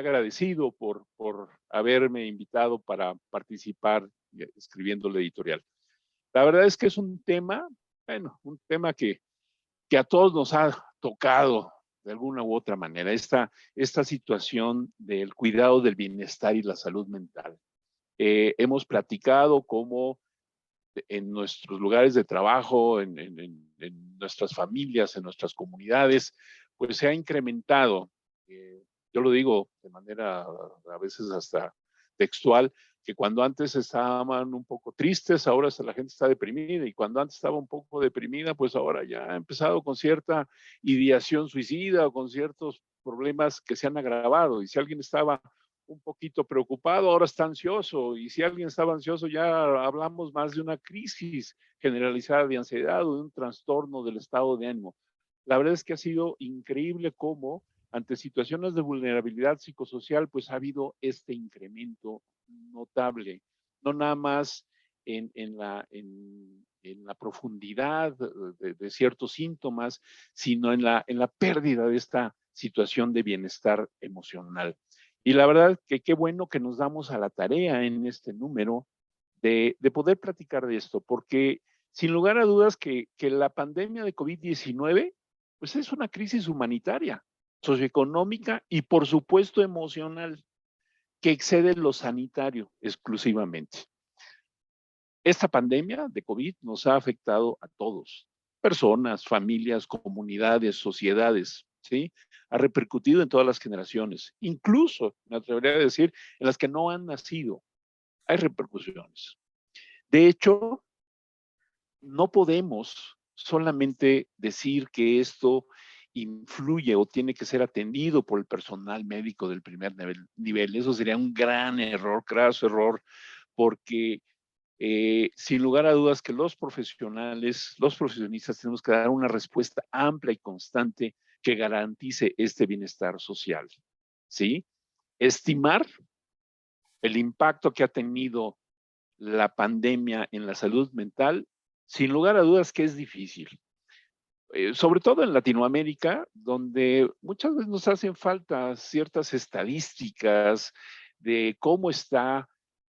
agradecido por haberme invitado para participar escribiendo la editorial. La verdad es que es un tema, bueno, un tema que a todos nos ha tocado de alguna u otra manera, esta situación del cuidado del bienestar y la salud mental. Hemos platicado cómo en nuestros lugares de trabajo, en nuestras familias, en nuestras comunidades, pues se ha incrementado. Yo lo digo de manera a veces hasta textual, que cuando antes estaban un poco tristes, ahora la gente está deprimida, y cuando antes estaba un poco deprimida, pues ahora ya ha empezado con cierta ideación suicida o con ciertos problemas que se han agravado. Y si alguien estaba un poquito preocupado, ahora está ansioso, y si alguien estaba ansioso ya hablamos más de una crisis generalizada de ansiedad o de un trastorno del estado de ánimo. La verdad es que ha sido increíble cómo ante situaciones de vulnerabilidad psicosocial pues ha habido este incremento notable, no nada más en la profundidad de ciertos síntomas, sino en la pérdida de esta situación de bienestar emocional. Y la verdad que qué bueno que nos damos a la tarea en este número de poder platicar de esto, porque sin lugar a dudas que la pandemia de COVID-19 pues es una crisis humanitaria, socioeconómica y por supuesto emocional, que excede lo sanitario exclusivamente. Esta pandemia de COVID nos ha afectado a todos, personas, familias, comunidades, sociedades, ¿sí? Ha repercutido en todas las generaciones, incluso, me atrevería a decir, en las que no han nacido. Hay repercusiones. De hecho, no podemos solamente decir que esto influye o tiene que ser atendido por el personal médico del primer nivel. Eso sería un gran error, craso error, porque sin lugar a dudas que los profesionales, los profesionistas tenemos que dar una respuesta amplia y constante que garantice este bienestar social, ¿sí? Estimar el impacto que ha tenido la pandemia en la salud mental, sin lugar a dudas que es difícil. Sobre todo en Latinoamérica, donde muchas veces nos hacen falta ciertas estadísticas de cómo está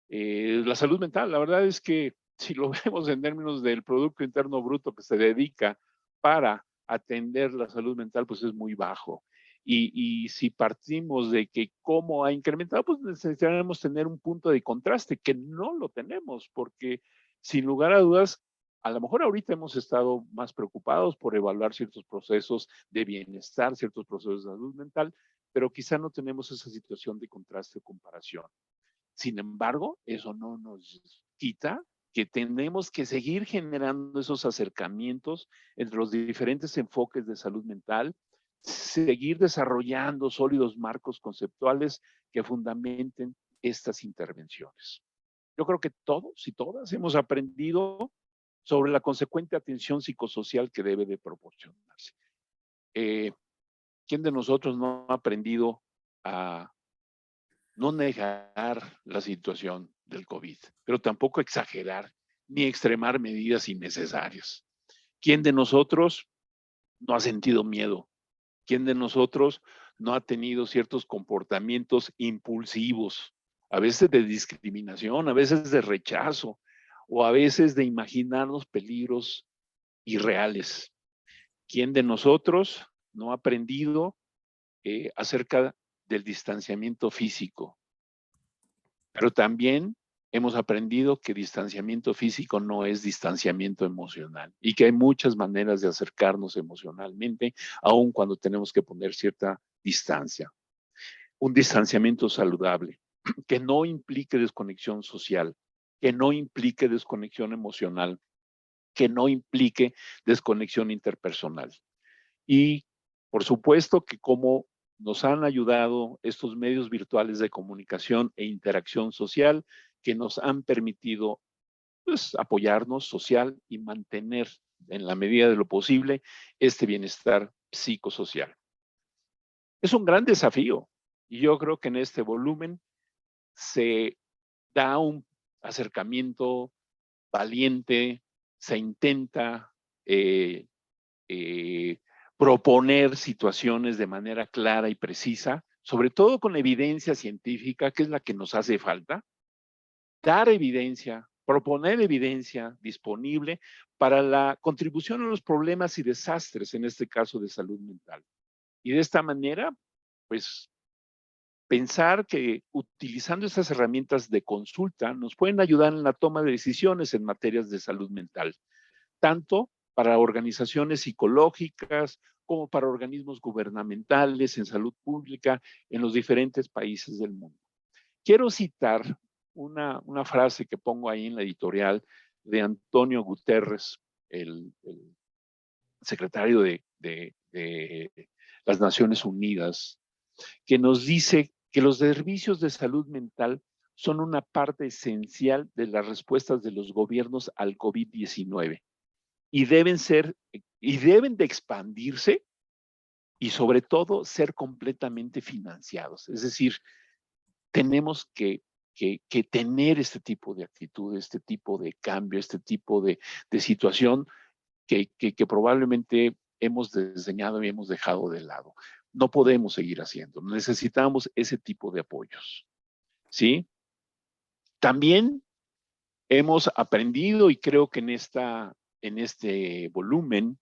la salud mental. La verdad es que si lo vemos en términos del Producto Interno Bruto que se dedica para atender la salud mental, pues es muy bajo. Y si partimos de que cómo ha incrementado, pues necesitaremos tener un punto de contraste, que no lo tenemos, porque sin lugar a dudas, a lo mejor ahorita hemos estado más preocupados por evaluar ciertos procesos de bienestar, ciertos procesos de salud mental, pero quizá no tenemos esa situación de contraste o comparación. Sin embargo, eso no nos quita que tenemos que seguir generando esos acercamientos entre los diferentes enfoques de salud mental, seguir desarrollando sólidos marcos conceptuales que fundamenten estas intervenciones. Yo creo que todos y todas hemos aprendido sobre la consecuente atención psicosocial que debe de proporcionarse. ¿Quién de nosotros no ha aprendido a no negar la situación del COVID, pero tampoco exagerar ni extremar medidas innecesarias? ¿Quién de nosotros no ha sentido miedo? ¿Quién de nosotros no ha tenido ciertos comportamientos impulsivos, a veces de discriminación, a veces de rechazo, o a veces de imaginarnos peligros irreales? ¿Quién de nosotros no ha aprendido acerca del distanciamiento físico? Pero también hemos aprendido que distanciamiento físico no es distanciamiento emocional y que hay muchas maneras de acercarnos emocionalmente, aun cuando tenemos que poner cierta distancia. Un distanciamiento saludable, que no implique desconexión social, que no implique desconexión emocional, que no implique desconexión interpersonal. Y por supuesto que como nos han ayudado estos medios virtuales de comunicación e interacción social que nos han permitido pues, apoyarnos social y mantener en la medida de lo posible este bienestar psicosocial. Es un gran desafío y yo creo que en este volumen se da un acercamiento valiente, se intenta eh, proponer situaciones de manera clara y precisa sobre todo con evidencia científica, que es la que nos hace falta, dar evidencia, proponer evidencia disponible para la contribución a los problemas y desastres, en este caso de salud mental. Y de esta manera, pues, pensar que utilizando estas herramientas de consulta nos pueden ayudar en la toma de decisiones en materias de salud mental, tanto para organizaciones psicológicas como para organismos gubernamentales en salud pública en los diferentes países del mundo. Quiero citar una frase que pongo ahí en la editorial de Antonio Guterres, el secretario de las Naciones Unidas, que nos dice que los servicios de salud mental son una parte esencial de las respuestas de los gobiernos al COVID-19 y deben de expandirse y sobre todo ser completamente financiados. Es decir, tenemos que tener este tipo de actitud, este tipo de cambio, este tipo de situación que probablemente hemos desdeñado y hemos dejado de lado. No podemos seguir haciendo. Necesitamos ese tipo de apoyos, ¿sí? También hemos aprendido, y creo que en este volumen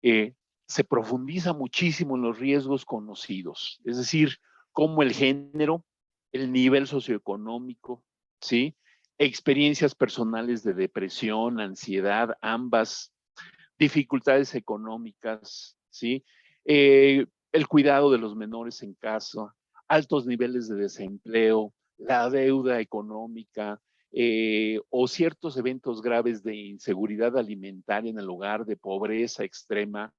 se profundiza muchísimo en los riesgos conocidos, es decir, cómo el género, el nivel socioeconómico, ¿sí? Experiencias personales de depresión, ansiedad, ambas, dificultades económicas, ¿sí? El cuidado de los menores en casa, altos niveles de desempleo, la deuda económica, o ciertos eventos graves de inseguridad alimentaria en el hogar, de pobreza extrema.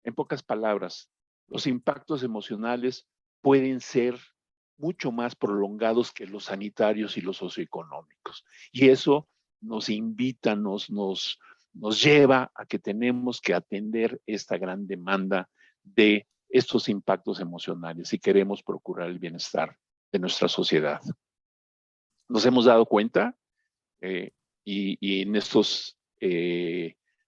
En pocas palabras, los impactos emocionales pueden ser mucho más prolongados que los sanitarios y los socioeconómicos. Y eso nos invita, nos lleva a que tenemos que atender esta gran demanda de estos impactos emocionales si queremos procurar el bienestar de nuestra sociedad. Nos hemos dado cuenta y en estos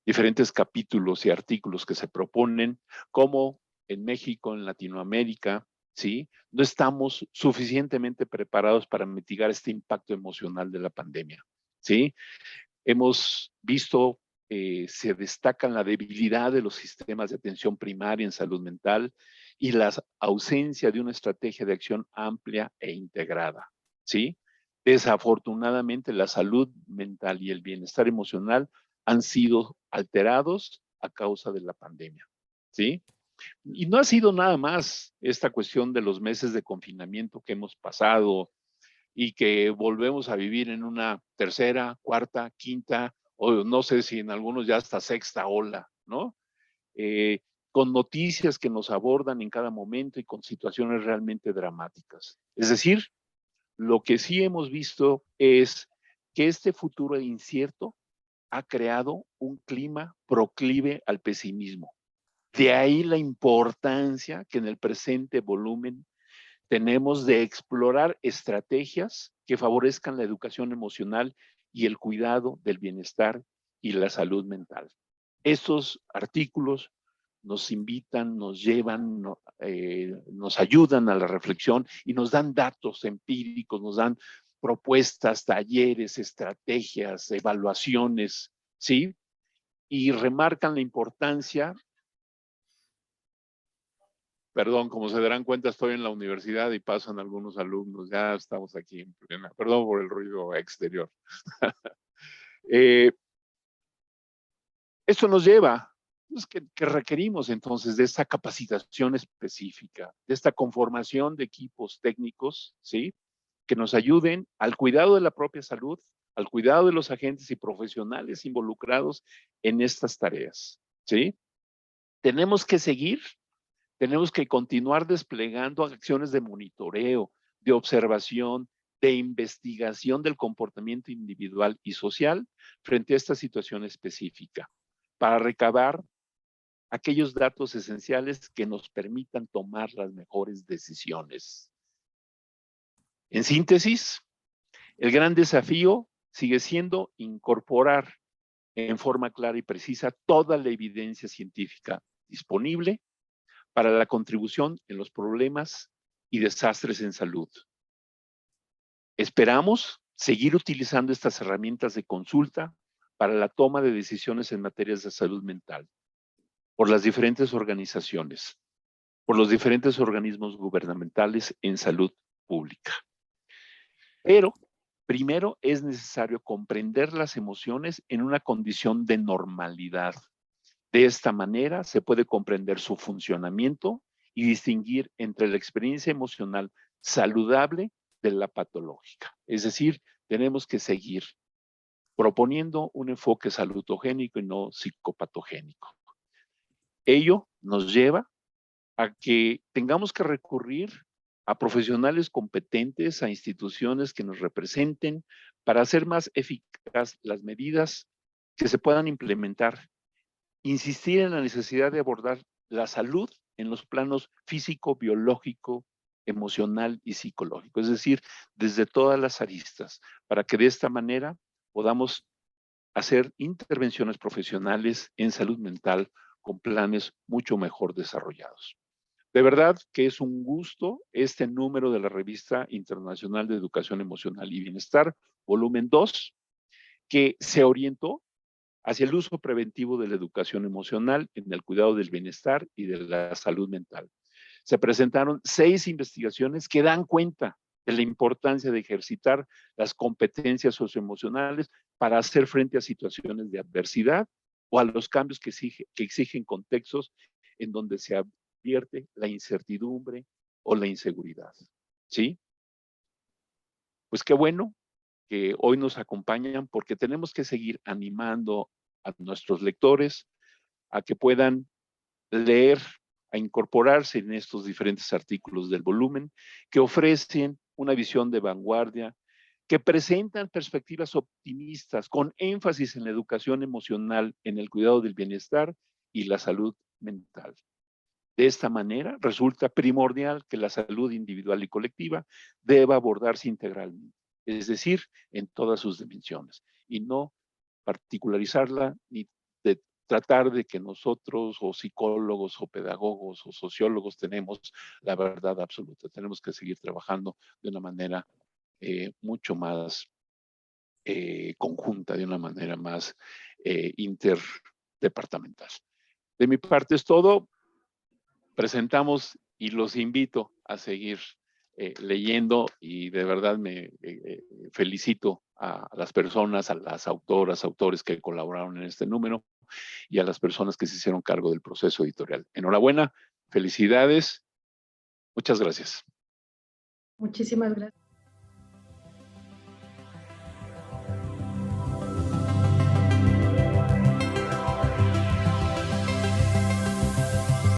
diferentes capítulos y artículos que se proponen, como en México, en Latinoamérica, ¿sí? No estamos suficientemente preparados para mitigar este impacto emocional de la pandemia, ¿sí? Hemos visto, se destacan la debilidad de los sistemas de atención primaria en salud mental y la ausencia de una estrategia de acción amplia e integrada, ¿sí? Desafortunadamente, la salud mental y el bienestar emocional han sido alterados a causa de la pandemia, ¿sí? Y no ha sido nada más esta cuestión de los meses de confinamiento que hemos pasado y que volvemos a vivir en una tercera, cuarta, quinta, o no sé si en algunos ya hasta sexta ola, ¿no? Eh, con noticias que nos abordan en cada momento y con situaciones realmente dramáticas. Es decir, lo que sí hemos visto es que este futuro incierto ha creado un clima proclive al pesimismo. De ahí la importancia que en el presente volumen tenemos de explorar estrategias que favorezcan la educación emocional y el cuidado del bienestar y la salud mental. Estos artículos nos invitan, nos llevan, nos ayudan a la reflexión y nos dan datos empíricos, nos dan propuestas, talleres, estrategias, evaluaciones, ¿sí? Y remarcan la importancia. Perdón, como se darán cuenta, estoy en la universidad y pasan algunos alumnos. Ya estamos aquí en plena. Perdón por el ruido exterior. Esto nos lleva, pues, que requerimos entonces de esta capacitación específica, de esta conformación de equipos técnicos, ¿sí? Que nos ayuden al cuidado de la propia salud, al cuidado de los agentes y profesionales involucrados en estas tareas, ¿sí? Tenemos que seguir. Tenemos que continuar desplegando acciones de monitoreo, de observación, de investigación del comportamiento individual y social frente a esta situación específica, para recabar aquellos datos esenciales que nos permitan tomar las mejores decisiones. En síntesis, el gran desafío sigue siendo incorporar en forma clara y precisa toda la evidencia científica disponible para la contribución en los problemas y desastres en salud. Esperamos seguir utilizando estas herramientas de consulta para la toma de decisiones en materias de salud mental por las diferentes organizaciones, por los diferentes organismos gubernamentales en salud pública. Pero primero es necesario comprender las emociones en una condición de normalidad. De esta manera se puede comprender su funcionamiento y distinguir entre la experiencia emocional saludable de la patológica. Es decir, tenemos que seguir proponiendo un enfoque salutogénico y no psicopatogénico. Ello nos lleva a que tengamos que recurrir a profesionales competentes, a instituciones que nos representen para hacer más eficaz las medidas que se puedan implementar. Insistir en la necesidad de abordar la salud en los planos físico, biológico, emocional y psicológico, es decir, desde todas las aristas, para que de esta manera podamos hacer intervenciones profesionales en salud mental con planes mucho mejor desarrollados. De verdad que es un gusto este número de la Revista Internacional de Educación Emocional y Bienestar, volumen 2, que se orientó hacia el uso preventivo de la educación emocional en el cuidado del bienestar y de la salud mental. Se presentaron 6 investigaciones que dan cuenta de la importancia de ejercitar las competencias socioemocionales para hacer frente a situaciones de adversidad o a los cambios que exigen contextos en donde se advierte la incertidumbre o la inseguridad. ¿Sí? Pues qué bueno que hoy nos acompañan porque tenemos que seguir animando a nuestros lectores a que puedan leer, a incorporarse en estos diferentes artículos del volumen que ofrecen una visión de vanguardia, que presentan perspectivas optimistas con énfasis en la educación emocional, en el cuidado del bienestar y la salud mental. De esta manera, resulta primordial que la salud individual y colectiva deba abordarse integralmente, es decir, en todas sus dimensiones, y no particularizarla ni de tratar de que nosotros o psicólogos o pedagogos o sociólogos tenemos la verdad absoluta. Tenemos que seguir trabajando de una manera mucho más conjunta, de una manera más interdepartamental. De mi parte es todo. Presentamos y los invito a seguir leyendo y de verdad me felicito a las personas, a las autoras, autores que colaboraron en este número y a las personas que se hicieron cargo del proceso editorial. Enhorabuena, felicidades, muchas gracias. Muchísimas gracias.